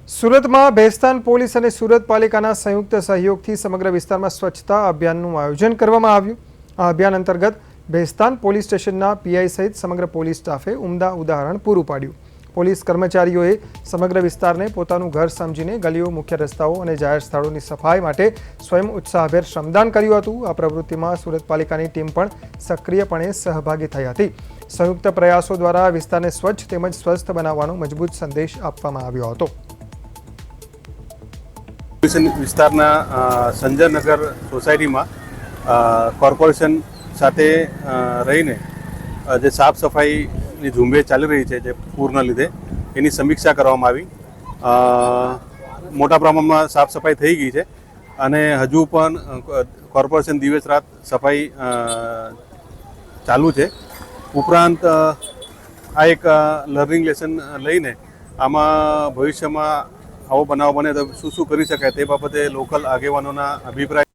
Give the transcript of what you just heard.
સુરતમાં ભેસ્તાન પોલીસ અને સુરત પાલિકાના સંયુક્ત સહયોગથી સમગ્ર વિસ્તારમાં સ્વચ્છતા અભિયાનનું આયોજન કરવામાં આવ્યું। આ અભિયાન અંતર્ગત ભેસ્તાન પોલીસ સ્ટેશનના પીઆઈ સહિત સમગ્ર પોલીસ સ્ટાફે ઉમદા ઉદાહરણ પૂરું પાડ્યું। પોલીસ કર્મચારીઓએ સમગ્ર વિસ્તારને પોતાનું ઘર સમજીને ગલીઓ, મુખ્ય રસ્તાઓ અને જાહેર સ્થળોની સફાઈ માટે સ્વયં ઉત્સાહભેર શ્રમદાન કર્યું હતું। આ પ્રવૃત્તિમાં સુરત પાલિકાની ટીમ પણ સક્રિયપણે સહભાગી થઈ હતી। સંયુક્ત પ્રયાસો દ્વારા વિસ્તારને સ્વચ્છ તેમજ સ્વસ્થ બનાવવાનો મજબૂત સંદેશ આપવામાં આવ્યો હતો। વિસ્તારના સંજયનગર સોસાયટીમાં કોર્પોરેશન સાથે રહીને જે સાફ સફાઈની ઝુંબેશ ચાલી રહી છે, જે પૂરના લીધે એની સમીક્ષા કરવામાં આવી। મોટા પ્રમાણમાં સાફ સફાઈ થઈ ગઈ છે અને હજુ પણ કોર્પોરેશન દિવસ રાત સફાઈ ચાલુ છે। ઉપરાંત આ એક લર્નિંગ લેસન લઈને આમાં ભવિષ્યમાં આવો બનાવ બને તો શું કરી શકાય તે બાબતે લોકલ આગેવાનોના અભિપ્રાય